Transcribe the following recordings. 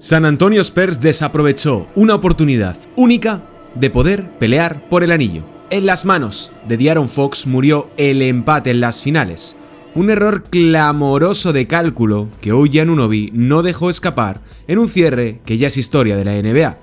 San Antonio Spurs desaprovechó una oportunidad única de poder pelear por el anillo. En las manos de De'Aaron Fox murió el empate en las finales. Un error clamoroso de cálculo que OG Anunoby no dejó escapar en un cierre que ya es historia de la NBA.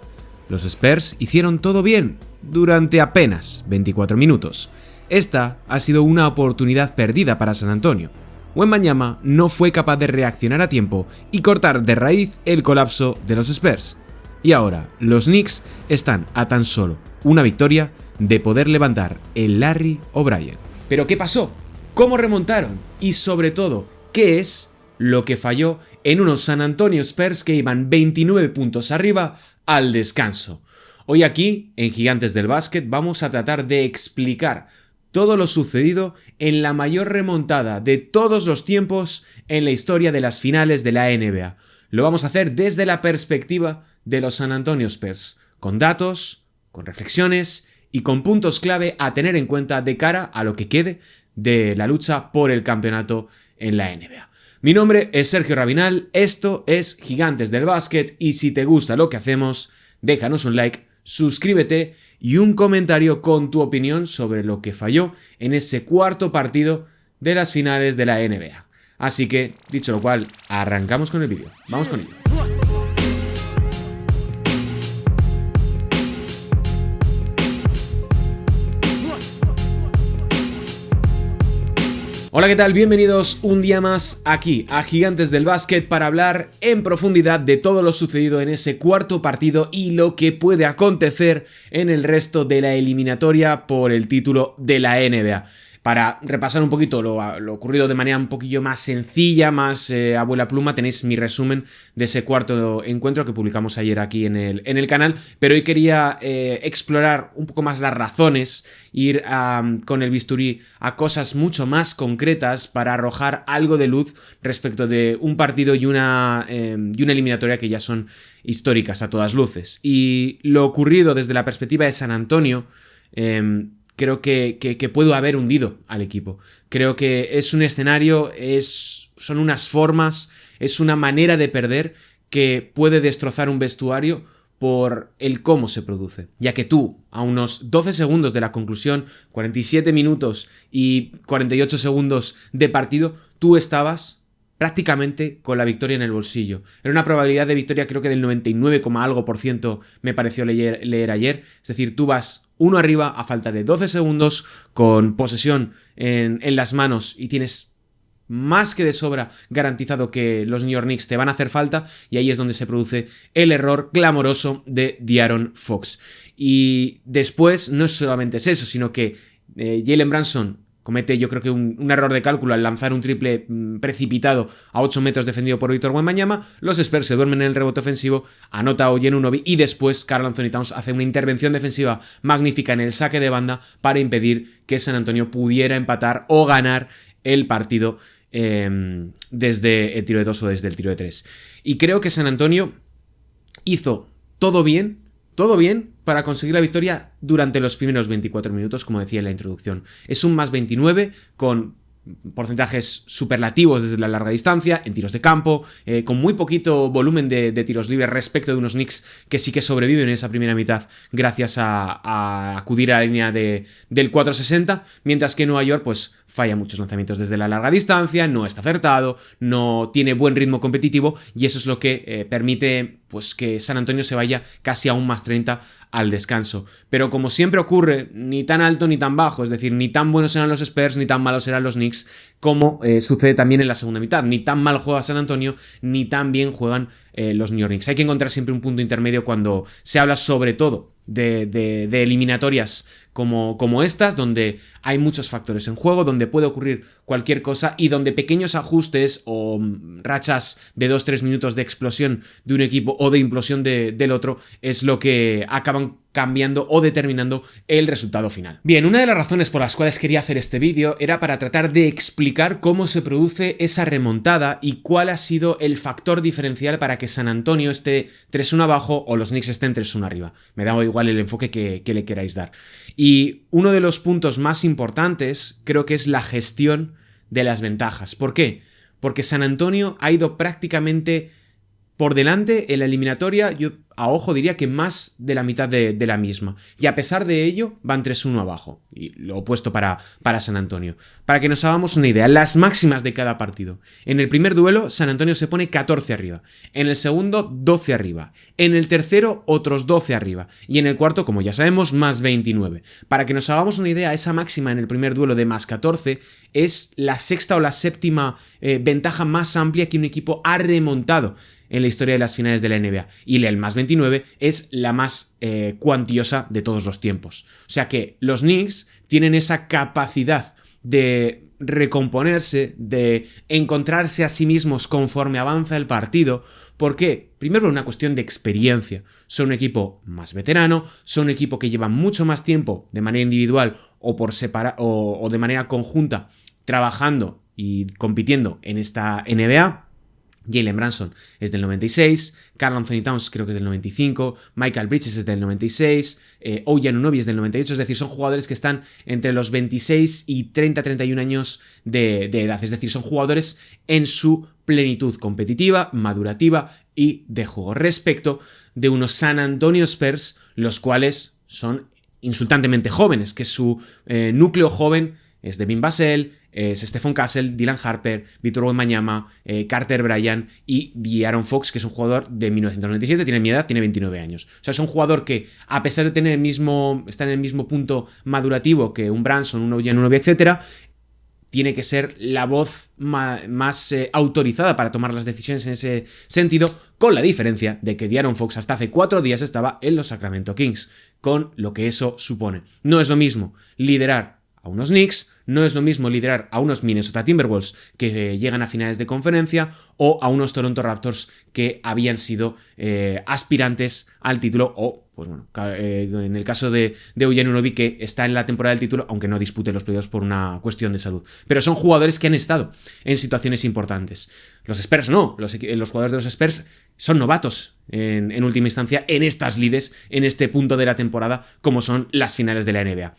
Los Spurs hicieron todo bien durante apenas 24 minutos. Esta ha sido una oportunidad perdida para San Antonio. Wembanyama no fue capaz de reaccionar a tiempo y cortar de raíz el colapso de los Spurs. Y ahora, los Knicks están a tan solo una victoria de poder levantar el Larry O'Brien. ¿Pero qué pasó? ¿Cómo remontaron? Y sobre todo, ¿qué es lo que falló en unos San Antonio Spurs que iban 29 puntos arriba al descanso? Hoy aquí, en Gigantes del Básquet, vamos a tratar de explicar todo lo sucedido en la mayor remontada de todos los tiempos en la historia de las finales de la NBA. Lo vamos a hacer desde la perspectiva de los San Antonio Spurs, con datos, con reflexiones y con puntos clave a tener en cuenta de cara a lo que quede de la lucha por el campeonato en la NBA. Mi nombre es Sergio Rabinal, esto es Gigantes del Básquet y si te gusta lo que hacemos, déjanos un like, suscríbete y un comentario con tu opinión sobre lo que falló en ese cuarto partido de las finales de la NBA. Así que, dicho lo cual, arrancamos con el vídeo. Vamos con ello. Hola, ¿qué tal? Bienvenidos un día más aquí a Gigantes del Básquet para hablar en profundidad de todo lo sucedido en ese cuarto partido y lo que puede acontecer en el resto de la eliminatoria por el título de la NBA. Para repasar un poquito lo ocurrido de manera un poquillo más sencilla, más abuela pluma, tenéis mi resumen de ese cuarto encuentro que publicamos ayer aquí en el canal, pero hoy quería explorar un poco más las razones, ir con el bisturí a cosas mucho más concretas para arrojar algo de luz respecto de un partido y una eliminatoria que ya son históricas a todas luces. Y lo ocurrido desde la perspectiva de San Antonio, creo que puedo haber hundido al equipo. Creo que es un escenario, son unas formas, es una manera de perder que puede destrozar un vestuario por el cómo se produce. Ya que tú, a unos 12 segundos de la conclusión, 47 minutos y 48 segundos de partido, tú estabas prácticamente con la victoria en el bolsillo. Era una probabilidad de victoria creo que del 99, algo por ciento me pareció leer ayer. Es decir, tú vas uno arriba a falta de 12 segundos con posesión en las manos y tienes más que de sobra garantizado que los New York Knicks te van a hacer falta y ahí es donde se produce el error clamoroso de De'Aaron Fox. Y después no solamente es eso, sino que Jalen Brunson comete yo creo que un error de cálculo al lanzar un triple precipitado a 8 metros defendido por Victor Wembanyama. Los Spurs se duermen en el rebote ofensivo, anota OG Anunoby y después Karl-Anthony Towns hace una intervención defensiva magnífica en el saque de banda para impedir que San Antonio pudiera empatar o ganar el partido desde el tiro de 2 o desde el tiro de 3. Y creo que San Antonio hizo todo bien para conseguir la victoria durante los primeros 24 minutos, como decía en la introducción. Es un más 29 con porcentajes superlativos desde la larga distancia, en tiros de campo, con muy poquito volumen de tiros libres respecto de unos Knicks que sí que sobreviven en esa primera mitad gracias a acudir a la línea del 460, mientras que Nueva York pues falla muchos lanzamientos desde la larga distancia, no está acertado, no tiene buen ritmo competitivo y eso es lo que permite pues que San Antonio se vaya casi a un más 30 al descanso. Pero como siempre ocurre, ni tan alto ni tan bajo, es decir, ni tan buenos eran los Spurs ni tan malos eran los Knicks, como sucede también en la segunda mitad. Ni tan mal juega San Antonio, ni tan bien juegan los New York Knicks. Hay que encontrar siempre un punto intermedio cuando se habla sobre todo de eliminatorias como estas, donde hay muchos factores en juego, donde puede ocurrir cualquier cosa y donde pequeños ajustes o rachas de 2-3 minutos de explosión de un equipo o de implosión del otro es lo que acaban cambiando o determinando el resultado final. Bien, una de las razones por las cuales quería hacer este vídeo era para tratar de explicar cómo se produce esa remontada y cuál ha sido el factor diferencial para que San Antonio esté 3-1 abajo o los Knicks estén 3-1 arriba. Me da igual el enfoque que le queráis dar. Y uno de los puntos más importantes creo que es la gestión de las ventajas. ¿Por qué? Porque San Antonio ha ido prácticamente por delante en la eliminatoria, yo a ojo diría que más de la mitad de la misma. Y a pesar de ello, van 3-1 abajo. Y lo opuesto para San Antonio. Para que nos hagamos una idea, las máximas de cada partido. En el primer duelo, San Antonio se pone 14 arriba. En el segundo, 12 arriba. En el tercero, otros 12 arriba. Y en el cuarto, como ya sabemos, más 29. Para que nos hagamos una idea, esa máxima en el primer duelo de más 14 es la sexta o la séptima ventaja más amplia que un equipo ha remontado en la historia de las finales de la NBA. Y el más 29 es la más cuantiosa de todos los tiempos. O sea que los Knicks tienen esa capacidad de recomponerse, de encontrarse a sí mismos conforme avanza el partido. ¿Por qué? Primero por una cuestión de experiencia. Son un equipo más veterano, son un equipo que lleva mucho más tiempo de manera individual o por o de manera conjunta trabajando y compitiendo en esta NBA. Jalen Brunson es del 96, Karl Anthony Towns creo que es del 95, Michael Bridges es del 96, OG Anunoby es del 98, es decir, son jugadores que están entre los 26 y 30-31 años de edad, es decir, son jugadores en su plenitud competitiva, madurativa y de juego, respecto de unos San Antonio Spurs, los cuales son insultantemente jóvenes, que su núcleo joven es Devin Vassell, es Stephon Castle, Dylan Harper, Victor Wembanyama, Carter Bryant y De'Aaron Fox, que es un jugador de 1997, tiene mi edad, tiene 29 años. O sea, es un jugador que, a pesar de tener estar en el mismo punto madurativo que un Brunson, un OG Anunoby, etc., tiene que ser la voz más autorizada para tomar las decisiones en ese sentido, con la diferencia de que De'Aaron Fox hasta hace 4 días estaba en los Sacramento Kings, con lo que eso supone. No es lo mismo liderar a unos Knicks, no es lo mismo liderar a unos Minnesota Timberwolves que llegan a finales de conferencia o a unos Toronto Raptors que habían sido aspirantes al título o, pues bueno, en el caso de OG Anunoby, que está en la temporada del título, aunque no dispute los playoffs por una cuestión de salud. Pero son jugadores que han estado en situaciones importantes. Los Spurs no, los jugadores de los Spurs son novatos en última instancia en estas lides, en este punto de la temporada, como son las finales de la NBA.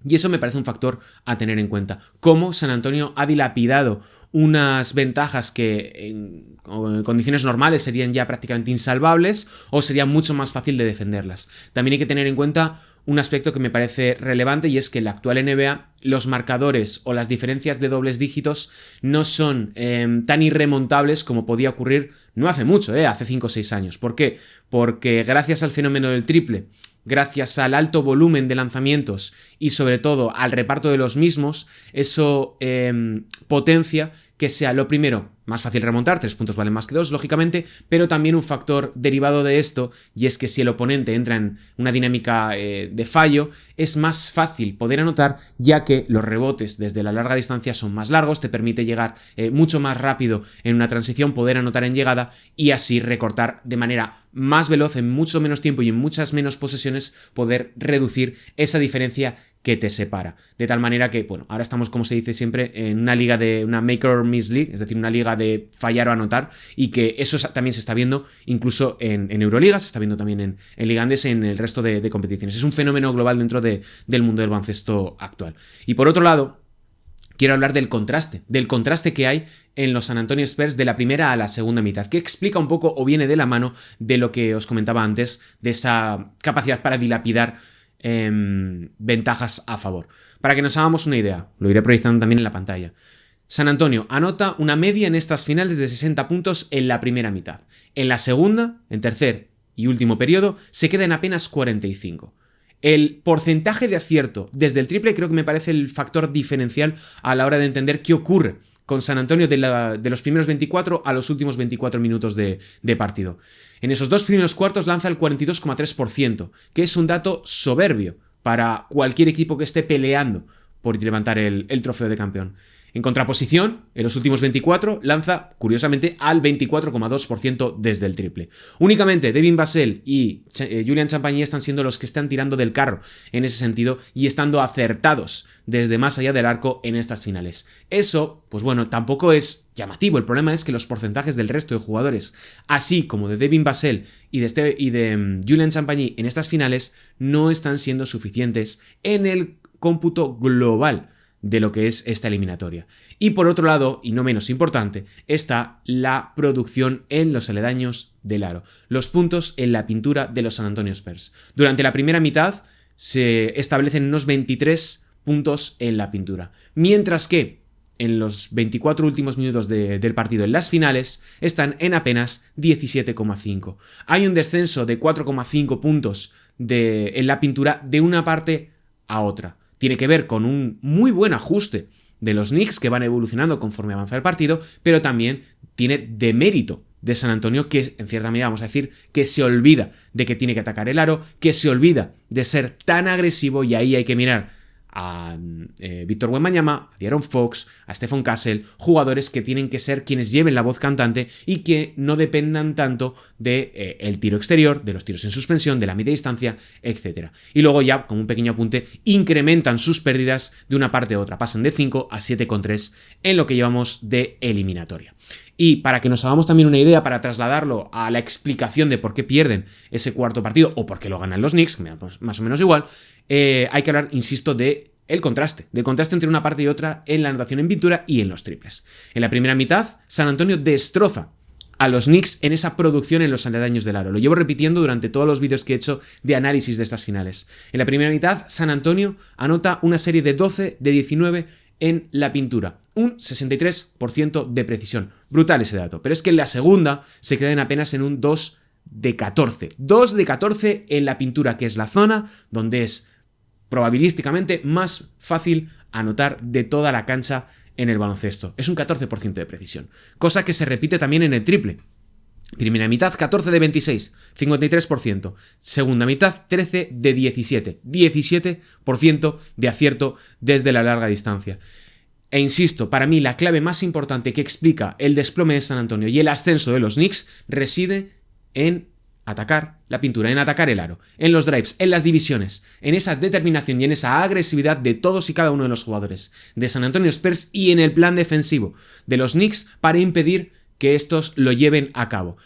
Y eso me parece un factor a tener en cuenta. Cómo San Antonio ha dilapidado unas ventajas que en condiciones normales serían ya prácticamente insalvables o sería mucho más fácil de defenderlas. También hay que tener en cuenta un aspecto que me parece relevante, y es que en la actual NBA los marcadores o las diferencias de dobles dígitos no son tan irremontables como podía ocurrir no hace mucho, hace 5 o 6 años. ¿Por qué? Porque gracias al fenómeno del triple, gracias al alto volumen de lanzamientos y sobre todo al reparto de los mismos, eso potencia que sea, lo primero, más fácil remontar, 3 puntos valen más que 2, lógicamente, pero también un factor derivado de esto, y es que si el oponente entra en una dinámica de fallo, es más fácil poder anotar, ya que los rebotes desde la larga distancia son más largos, te permite llegar mucho más rápido en una transición, poder anotar en llegada y así recortar de manera más veloz, en mucho menos tiempo y en muchas menos posesiones, poder reducir esa diferencia que te separa. De tal manera que, bueno, ahora estamos, como se dice siempre, en una liga de una make or miss league, es decir, una liga de fallar o anotar, y que eso también se está viendo incluso en Euroliga, se está viendo también en Liga Andesa, en el resto de competiciones. Es un fenómeno global dentro del mundo del baloncesto actual. Y por otro lado, quiero hablar del contraste que hay en los San Antonio Spurs de la primera a la segunda mitad, que explica un poco o viene de la mano de lo que os comentaba antes, de esa capacidad para dilapidar ventajas a favor. Para que nos hagamos una idea, lo iré proyectando también en la pantalla. San Antonio anota una media en estas finales de 60 puntos en la primera mitad. En la segunda, en tercer y último periodo, se queda en apenas 45. El porcentaje de acierto desde el triple creo que me parece el factor diferencial a la hora de entender qué ocurre con San Antonio de los primeros 24 a los últimos 24 minutos de partido. En esos 2 primeros cuartos lanza el 42,3%, que es un dato soberbio para cualquier equipo que esté peleando por levantar el trofeo de campeón. En contraposición, en los últimos 24 lanza, curiosamente, al 24,2% desde el triple. Únicamente Devin Vassell y Julian Champagnie están siendo los que están tirando del carro en ese sentido y estando acertados desde más allá del arco en estas finales. Eso, pues bueno, tampoco es llamativo. El problema es que los porcentajes del resto de jugadores, así como de Devin Vassell y de Julian Champagnie en estas finales, no están siendo suficientes en el cómputo global de lo que es esta eliminatoria. Y por otro lado, y no menos importante, está la producción en los aledaños del aro, los puntos en la pintura de los San Antonio Spurs. Durante la primera mitad se establecen unos 23 puntos en la pintura, mientras que en los 24 últimos minutos del partido en las finales están en apenas 17,5. Hay un descenso de 4,5 puntos en la pintura de una parte a otra. Tiene que ver con un muy buen ajuste de los Knicks que van evolucionando conforme avanza el partido, pero también tiene demérito de San Antonio, que en cierta medida vamos a decir que se olvida de que tiene que atacar el aro, que se olvida de ser tan agresivo, y ahí hay que mirar a Víctor Wembanyama, a De'Aaron Fox, a Stephon Castle, jugadores que tienen que ser quienes lleven la voz cantante y que no dependan tanto de el tiro exterior, de los tiros en suspensión, de la media distancia, etc. Y luego ya, como un pequeño apunte, incrementan sus pérdidas de una parte a otra, pasan de 5 a 7,3 en lo que llevamos de eliminatoria. Y para que nos hagamos también una idea, para trasladarlo a la explicación de por qué pierden ese cuarto partido o por qué lo ganan los Knicks, que me da más o menos igual, hay que hablar, insisto, del contraste entre una parte y otra en la anotación en pintura y en los triples. En la primera mitad, San Antonio destroza a los Knicks en esa producción en los aledaños del aro. Lo llevo repitiendo durante todos los vídeos que he hecho de análisis de estas finales. En la primera mitad, San Antonio anota una serie de 12 de 19 en la pintura, un 63% de precisión. Brutal ese dato, pero es que en la segunda se quedan apenas en un 2 de 14. 2 de 14 en la pintura, que es la zona donde es probabilísticamente más fácil anotar de toda la cancha en el baloncesto. Es un 14% de precisión, cosa que se repite también en el triple. Primera mitad 14 de 26, 53%. Segunda mitad 13 de 17, 17% de acierto desde la larga distancia. E insisto, para mí la clave más importante que explica el desplome de San Antonio y el ascenso de los Knicks reside en atacar la pintura, en atacar el aro, en los drives, en las divisiones, en esa determinación y en esa agresividad de todos y cada uno de los jugadores de San Antonio Spurs y en el plan defensivo de los Knicks para impedir que estos lo lleven a cabo.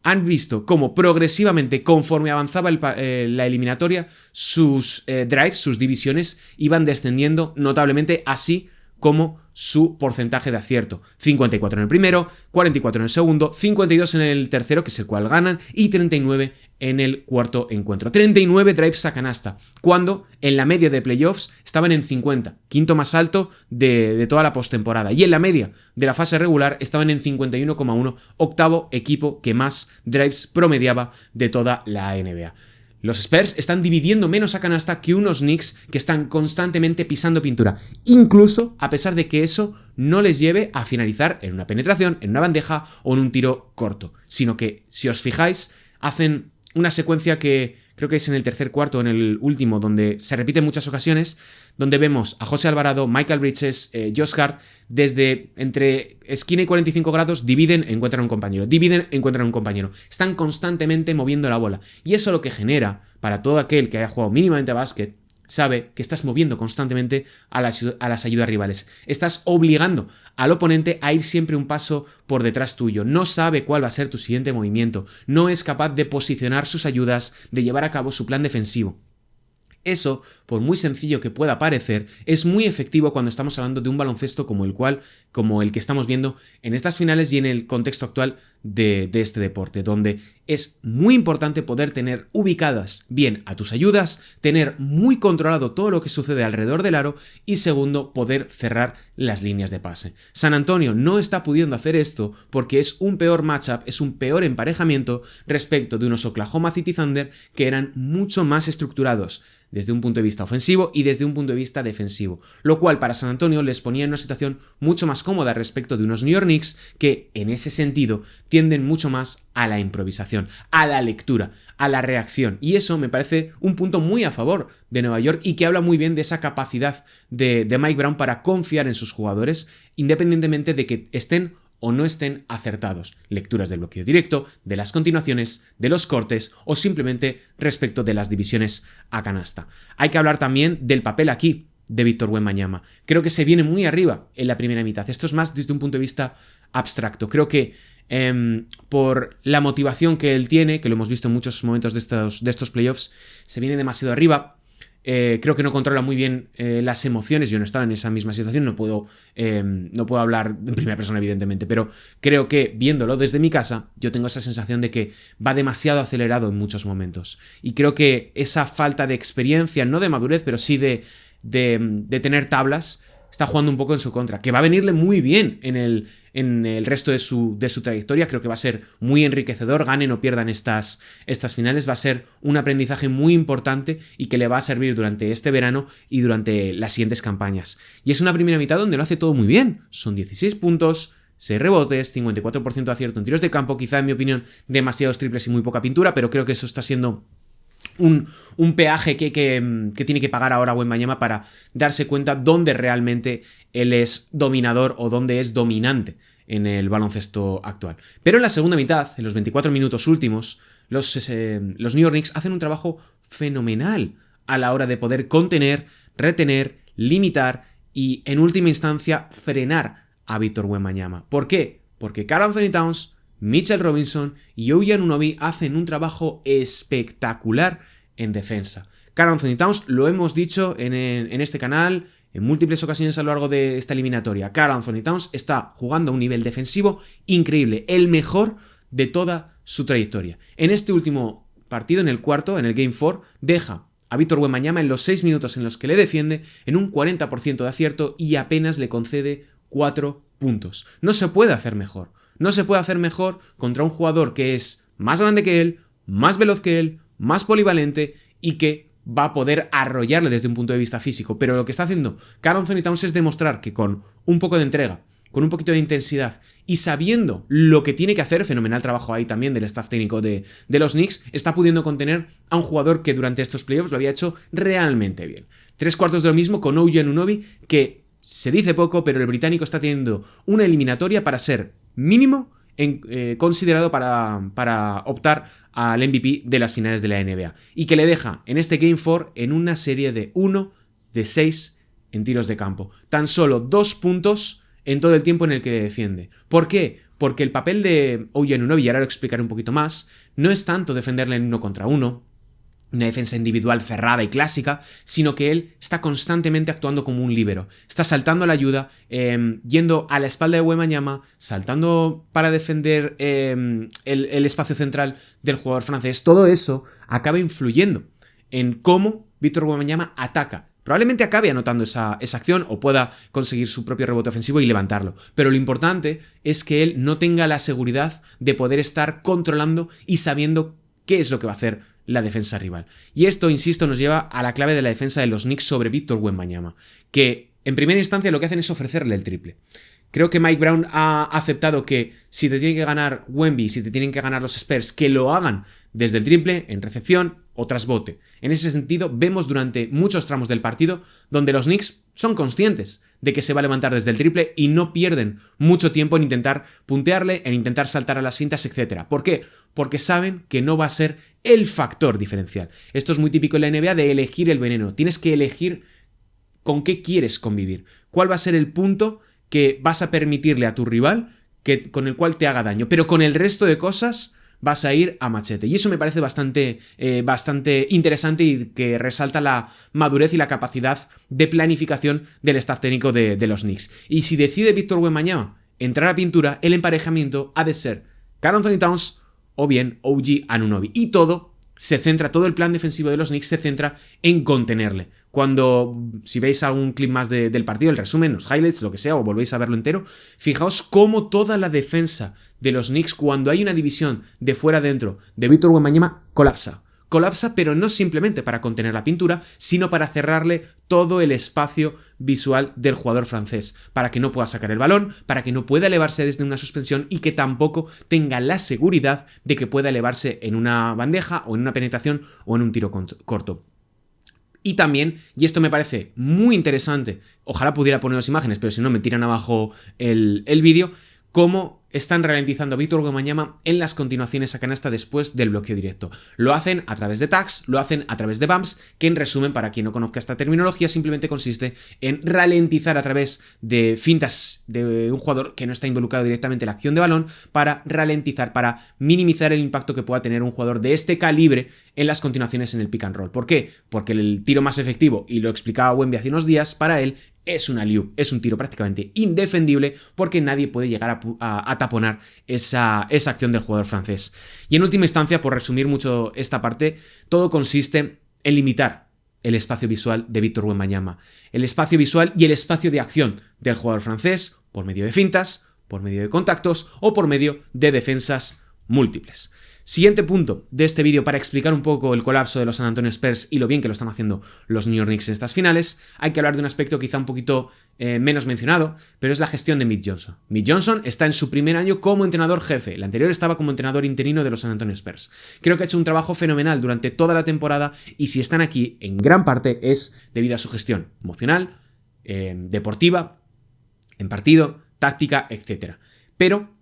Han visto cómo progresivamente, conforme avanzaba la eliminatoria, sus drives, sus divisiones, iban descendiendo notablemente, así como su porcentaje de acierto. 54 en el primero, 44 en el segundo, 52 en el tercero, que es el cual ganan, y 39 en el cuarto encuentro. 39 drives a canasta, cuando en la media de playoffs estaban en 50, quinto más alto de toda la postemporada. Y en la media de la fase regular estaban en 51,1, octavo equipo que más drives promediaba de toda la NBA. Los Spurs están dividiendo menos a canasta que unos Knicks que están constantemente pisando pintura, incluso a pesar de que eso no les lleve a finalizar en una penetración, en una bandeja o en un tiro corto, sino que, si os fijáis, hacen una secuencia que creo que es en el tercer cuarto o en el último, donde se repite en muchas ocasiones, donde vemos a José Alvarado, Michael Bridges, Josh Hart, desde entre esquina y 45 grados, dividen, encuentran un compañero, dividen, encuentran un compañero. Están constantemente moviendo la bola. Y eso lo que genera, para todo aquel que haya jugado mínimamente a básquet, sabe que estás moviendo constantemente a las ayudas rivales. Estás obligando al oponente a ir siempre un paso por detrás tuyo. No sabe cuál va a ser tu siguiente movimiento. No es capaz de posicionar sus ayudas, de llevar a cabo su plan defensivo. Eso, por muy sencillo que pueda parecer, es muy efectivo cuando estamos hablando de un baloncesto como el que estamos viendo en estas finales y en el contexto actual de este deporte, donde es muy importante poder tener ubicadas bien a tus ayudas, tener muy controlado todo lo que sucede alrededor del aro y, segundo, poder cerrar las líneas de pase. San Antonio no está pudiendo hacer esto porque es un peor matchup, es un peor emparejamiento respecto de unos Oklahoma City Thunder que eran mucho más estructurados desde un punto de vista ofensivo y desde un punto de vista defensivo, lo cual para San Antonio les ponía en una situación mucho más cómoda respecto de unos New York Knicks que, en ese sentido, tienden mucho más a la improvisación, a la lectura, a la reacción, y eso me parece un punto muy a favor de Nueva York y que habla muy bien de esa capacidad de Mike Brown para confiar en sus jugadores, independientemente de que estén o no estén acertados. Lecturas del bloqueo directo, de las continuaciones, de los cortes o simplemente respecto de las divisiones a canasta. Hay que hablar también del papel aquí de Víctor Wembanyama. Creo que se viene muy arriba en la primera mitad. Esto es más desde un punto de vista abstracto. Creo que por la motivación que él tiene, que lo hemos visto en muchos momentos de estos playoffs, se viene demasiado arriba. Creo que no controla muy bien las emociones. Yo no estaba en esa misma situación, no puedo hablar en primera persona, evidentemente, pero creo que viéndolo desde mi casa, yo tengo esa sensación de que va demasiado acelerado en muchos momentos. Y creo que esa falta de experiencia, no de madurez, pero sí de tener tablas, está jugando un poco en su contra, que va a venirle muy bien en el resto de su trayectoria. Creo que va a ser muy enriquecedor, ganen o pierdan estas finales, va a ser un aprendizaje muy importante y que le va a servir durante este verano y durante las siguientes campañas. Y es una primera mitad donde lo hace todo muy bien, son 16 puntos, 6 rebotes, 54% de acierto en tiros de campo, quizá en mi opinión demasiados triples y muy poca pintura, pero creo que eso está siendo un peaje que tiene que pagar ahora Wembanyama para darse cuenta dónde realmente él es dominador o dónde es dominante en el baloncesto actual. Pero en la segunda mitad, en los 24 minutos últimos, los New York Knicks hacen un trabajo fenomenal a la hora de poder contener, retener, limitar y en última instancia frenar a Victor Wembanyama. ¿Por qué? Porque Karl-Anthony Towns, Mitchell Robinson y OG Anunoby hacen un trabajo espectacular en defensa. Karl-Anthony Towns, lo hemos dicho en este canal en múltiples ocasiones a lo largo de esta eliminatoria. Karl-Anthony Towns está jugando a un nivel defensivo increíble, el mejor de toda su trayectoria. En este último partido, en el cuarto, en el Game 4, deja a Victor Wembanyama en los 6 minutos en los que le defiende en un 40% de acierto y apenas le concede 4 puntos. No se puede hacer mejor. No se puede hacer mejor contra un jugador que es más grande que él, más veloz que él, más polivalente y que va a poder arrollarle desde un punto de vista físico. Pero lo que está haciendo Karl-Anthony Towns es demostrar que con un poco de entrega, con un poquito de intensidad y sabiendo lo que tiene que hacer, fenomenal trabajo ahí también del staff técnico de los Knicks, está pudiendo contener a un jugador que durante estos playoffs lo había hecho realmente bien. 3/4 de lo mismo con OG Anunoby, que se dice poco, pero el británico está teniendo una eliminatoria para ser mínimo considerado para optar al MVP de las finales de la NBA y que le deja en este Game 4 en una serie de 1 de 6 en tiros de campo. Tan solo 2 puntos en todo el tiempo en el que defiende. ¿Por qué? Porque el papel de OG Anunoby, y ahora lo explicaré un poquito más, no es tanto defenderle en 1 contra 1, una defensa individual cerrada y clásica, sino que él está constantemente actuando como un líbero. Está saltando a la ayuda, yendo a la espalda de Wembanyama, saltando para defender el espacio central del jugador francés. Todo eso acaba influyendo en cómo Victor Wembanyama ataca. Probablemente acabe anotando esa acción o pueda conseguir su propio rebote ofensivo y levantarlo. Pero lo importante es que él no tenga la seguridad de poder estar controlando y sabiendo qué es lo que va a hacer la defensa rival. Y esto, insisto, nos lleva a la clave de la defensa de los Knicks sobre Victor Wembanyama, que en primera instancia lo que hacen es ofrecerle el triple. Creo que Mike Brown ha aceptado que si te tienen que ganar Wemby, si te tienen que ganar los Spurs, que lo hagan desde el triple, en recepción o tras bote. En ese sentido, vemos durante muchos tramos del partido donde los Knicks son conscientes de que se va a levantar desde el triple y no pierden mucho tiempo en intentar puntearle, en intentar saltar a las fintas, etc. ¿Por qué? Porque saben que no va a ser el factor diferencial. Esto es muy típico en la NBA de elegir el veneno. Tienes que elegir con qué quieres convivir. ¿Cuál va a ser el punto que vas a permitirle a tu rival con el cual te haga daño? Pero con el resto de cosas vas a ir a machete. Y eso me parece bastante interesante y que resalta la madurez y la capacidad de planificación del staff técnico de los Knicks. Y si decide Victor Wembanyama entrar a pintura, el emparejamiento ha de ser Karl-Anthony Towns o bien OG Anunoby. Y todo el plan defensivo de los Knicks se centra en contenerle. Si veis algún clip más del partido, el resumen, los highlights, lo que sea, o volvéis a verlo entero, fijaos cómo toda la defensa de los Knicks, cuando hay una división de fuera adentro de Victor Wembanyama, colapsa. Colapsa, pero no simplemente para contener la pintura, sino para cerrarle todo el espacio visual del jugador francés, para que no pueda sacar el balón, para que no pueda elevarse desde una suspensión y que tampoco tenga la seguridad de que pueda elevarse en una bandeja o en una penetración o en un tiro corto. Y también, y esto me parece muy interesante, ojalá pudiera poneros imágenes, pero si no me tiran abajo el vídeo, cómo están ralentizando a Victor Wembanyama en las continuaciones a canasta después del bloqueo directo. Lo hacen a través de tags, lo hacen a través de bumps, que en resumen, para quien no conozca esta terminología, simplemente consiste en ralentizar a través de fintas de un jugador que no está involucrado directamente en la acción de balón, para ralentizar, para minimizar el impacto que pueda tener un jugador de este calibre en las continuaciones en el pick and roll. ¿Por qué? Porque el tiro más efectivo, y lo explicaba Wemby hace unos días, para él es un alley-oop, es un tiro prácticamente indefendible porque nadie puede llegar a taponar esa acción del jugador francés. Y en última instancia, por resumir mucho esta parte, todo consiste en limitar el espacio visual de Victor Wembanyama, el espacio visual y el espacio de acción del jugador francés por medio de fintas, por medio de contactos o por medio de defensas múltiples. Siguiente punto de este vídeo para explicar un poco el colapso de los San Antonio Spurs y lo bien que lo están haciendo los New York Knicks en estas finales. Hay que hablar de un aspecto quizá un poquito menos mencionado, pero es la gestión de Mitch Johnson. Mitch Johnson está en su primer año como entrenador jefe, el anterior estaba como entrenador interino de los San Antonio Spurs. Creo que ha hecho un trabajo fenomenal durante toda la temporada y si están aquí en gran parte es debido a su gestión emocional, deportiva, en partido, táctica, etc. Pero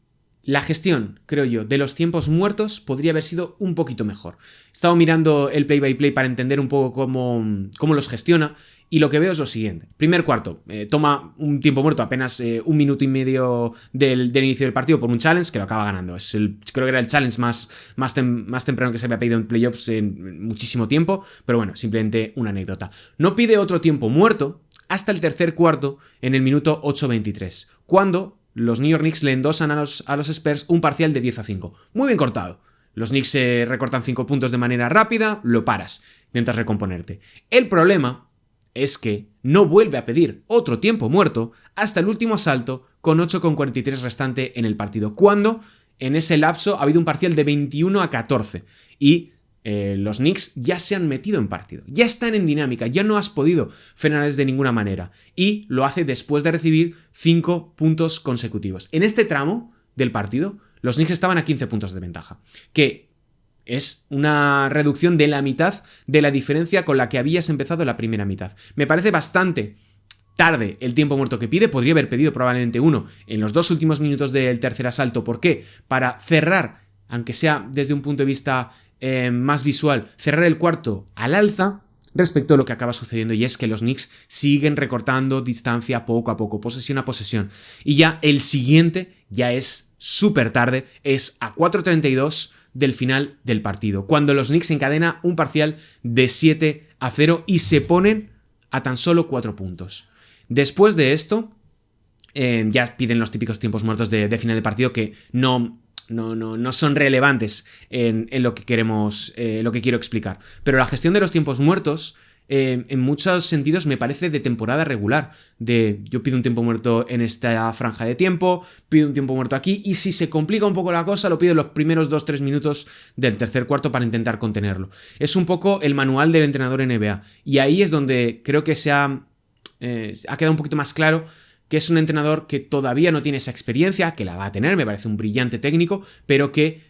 la gestión, creo yo, de los tiempos muertos podría haber sido un poquito mejor. He estado mirando el play-by-play para entender un poco cómo los gestiona y lo que veo es lo siguiente. Primer cuarto, toma un tiempo muerto, apenas 1 minuto y medio del inicio del partido por un challenge que lo acaba ganando. Creo que era el challenge más temprano que se había pedido en playoffs en muchísimo tiempo, pero bueno, simplemente una anécdota. No pide otro tiempo muerto hasta el tercer cuarto en el minuto 8:23, cuando los New York Knicks le endosan a los Spurs un parcial de 10-5. Muy bien cortado. Los Knicks recortan 5 puntos de manera rápida, lo paras, intentas recomponerte. El problema es que no vuelve a pedir otro tiempo muerto hasta el último asalto con 8:43 restante en el partido, cuando en ese lapso ha habido un parcial de 21-14 y los Knicks ya se han metido en partido, ya están en dinámica, ya no has podido frenarles de ninguna manera y lo hace después de recibir 5 puntos consecutivos. En este tramo del partido, los Knicks estaban a 15 puntos de ventaja, que es una reducción de la mitad de la diferencia con la que habías empezado la primera mitad. Me parece bastante tarde el tiempo muerto que pide, podría haber pedido probablemente uno en los 2 últimos minutos del tercer asalto. ¿Por qué? Para cerrar, aunque sea desde un punto de vista más visual, cerrar el cuarto al alza respecto a lo que acaba sucediendo, y es que los Knicks siguen recortando distancia poco a poco, posesión a posesión, y ya el siguiente ya es súper tarde, es a 4:32 del final del partido, cuando los Knicks encadena un parcial de 7-0 y se ponen a tan solo 4 puntos. Después de esto, ya piden los típicos tiempos muertos de final de partido que no son relevantes en lo que queremos, lo que quiero explicar. Pero la gestión de los tiempos muertos, en muchos sentidos, me parece de temporada regular. Yo pido un tiempo muerto en esta franja de tiempo, pido un tiempo muerto aquí, y si se complica un poco la cosa, lo pido en los primeros 2-3 minutos del tercer cuarto para intentar contenerlo. Es un poco el manual del entrenador NBA, y ahí es donde creo que ha quedado un poquito más claro que es un entrenador que todavía no tiene esa experiencia, que la va a tener, me parece un brillante técnico, pero que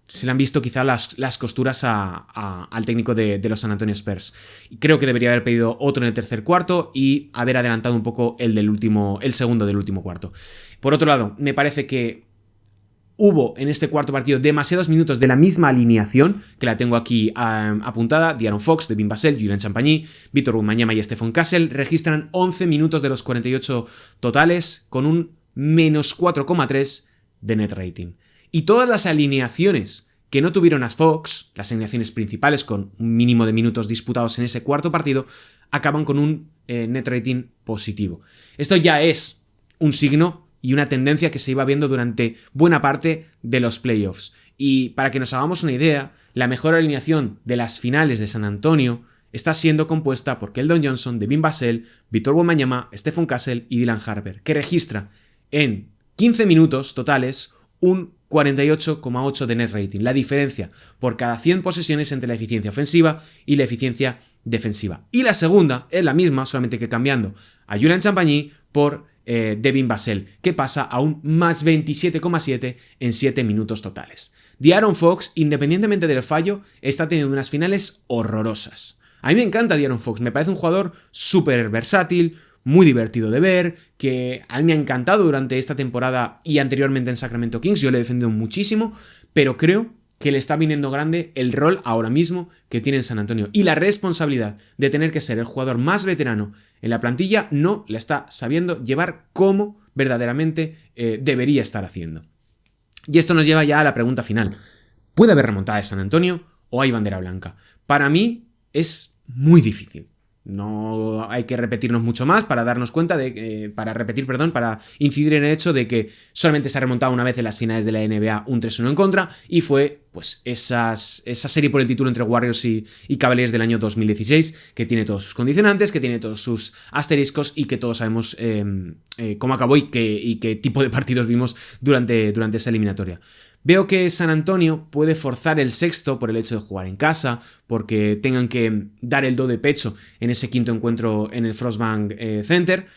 se le han visto quizá las costuras al técnico de los San Antonio Spurs. Y creo que debería haber pedido otro en el tercer cuarto y haber adelantado un poco el segundo del último cuarto. Por otro lado, me parece que hubo en este cuarto partido demasiados minutos de la misma alineación, que la tengo aquí apuntada. De'Aaron Fox, Devin Vassell, Julian Champagny, Victor Wembanyama y Stephon Castle registran 11 minutos de los 48 totales con un menos 4,3 de net rating. Y todas las alineaciones que no tuvieron a Fox, las alineaciones principales con un mínimo de minutos disputados en ese cuarto partido, acaban con un net rating positivo. Esto ya es un signo y una tendencia que se iba viendo durante buena parte de los playoffs. Y para que nos hagamos una idea, la mejor alineación de las finales de San Antonio está siendo compuesta por Keldon Johnson, Devin Vassell, Victor Wembanyama, Stephon Castle y Dylan Harper, que registra en 15 minutos totales un 48,8 de net rating, la diferencia por cada 100 posesiones entre la eficiencia ofensiva y la eficiencia defensiva. Y la segunda es la misma, solamente que cambiando a Julian Champagny por Devin Vassell, que pasa a un más 27,7 en 7 minutos totales. De'Aaron Fox, independientemente del fallo, está teniendo unas finales horrorosas. A mí me encanta De'Aaron Fox, me parece un jugador súper versátil, muy divertido de ver, que a mí me ha encantado durante esta temporada y anteriormente en Sacramento Kings, yo le he defendido muchísimo, pero creo que le está viniendo grande el rol ahora mismo que tiene en San Antonio, y la responsabilidad de tener que ser el jugador más veterano en la plantilla no la está sabiendo llevar como verdaderamente debería estar haciendo. Y esto nos lleva ya a la pregunta final. ¿Puede haber remontada de San Antonio o hay bandera blanca. Para mí es muy difícil. No hay que repetirnos mucho más para darnos cuenta de para incidir en el hecho de que solamente se ha remontado una vez en las finales de la NBA un 3-1 en contra, y fue pues esa serie por el título entre Warriors y Cavaliers del año 2016, que tiene todos sus condicionantes, que tiene todos sus asteriscos y que todos sabemos cómo acabó y qué tipo de partidos vimos durante esa eliminatoria. Veo que San Antonio puede forzar el sexto por el hecho de jugar en casa, porque tengan que dar el do de pecho en ese quinto encuentro en el Frostbank Center,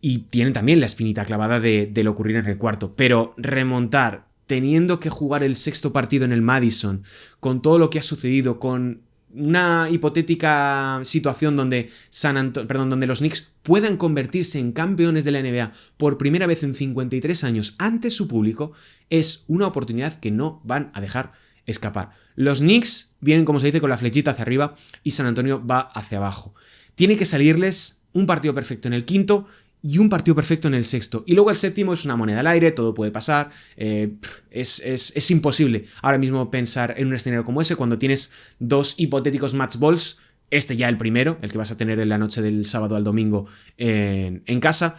y tienen también la espinita clavada de lo ocurrido en el cuarto. Pero remontar, teniendo que jugar el sexto partido en el Madison, con todo lo que ha sucedido, con una hipotética situación donde donde los Knicks puedan convertirse en campeones de la NBA por primera vez en 53 años ante su público, es una oportunidad que no van a dejar escapar. Los Knicks vienen, como se dice, con la flechita hacia arriba y San Antonio va hacia abajo. Tiene que salirles un partido perfecto en el quinto y un partido perfecto en el sexto. Y luego el séptimo es una moneda al aire, todo puede pasar. Es imposible ahora mismo pensar en un escenario como ese cuando tienes dos hipotéticos match balls. Este ya el primero, el que vas a tener en la noche del sábado al domingo en casa.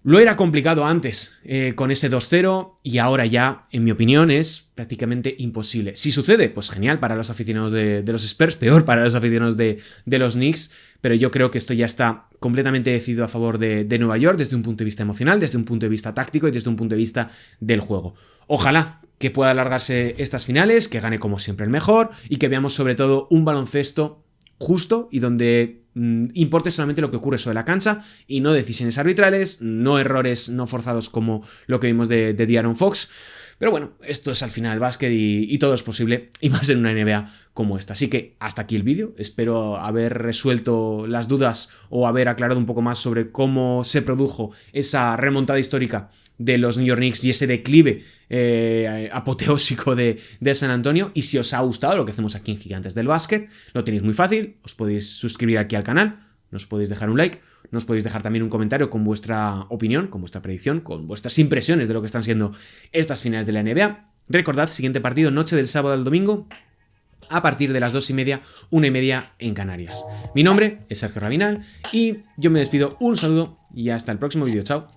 Lo era complicado antes con ese 2-0 y ahora ya, en mi opinión, es prácticamente imposible. Si sucede, pues genial para los aficionados de los Spurs, peor para los aficionados de los Knicks, pero yo creo que esto ya está completamente decidido a favor de Nueva York desde un punto de vista emocional, desde un punto de vista táctico y desde un punto de vista del juego. Ojalá que pueda alargarse estas finales, que gane como siempre el mejor y que veamos sobre todo un baloncesto justo y donde importe solamente lo que ocurre sobre la cancha y no decisiones arbitrales, no errores no forzados como lo que vimos de De'Aaron Fox. Pero bueno, esto es al final el básquet y todo es posible, y más en una NBA como esta. Así que hasta aquí el vídeo, espero haber resuelto las dudas o haber aclarado un poco más sobre cómo se produjo esa remontada histórica de los New York Knicks y ese declive apoteósico de San Antonio. Y si os ha gustado lo que hacemos aquí en Gigantes del Básquet, lo tenéis muy fácil, os podéis suscribir aquí al canal, nos podéis dejar un like, nos podéis dejar también un comentario con vuestra opinión, con vuestra predicción, con vuestras impresiones de lo que están siendo estas finales de la NBA. Recordad, siguiente partido, noche del sábado al domingo, a partir de las 2:30, 1:30 en Canarias. Mi nombre es Sergio Rabinal y yo me despido, un saludo y hasta el próximo vídeo, chao.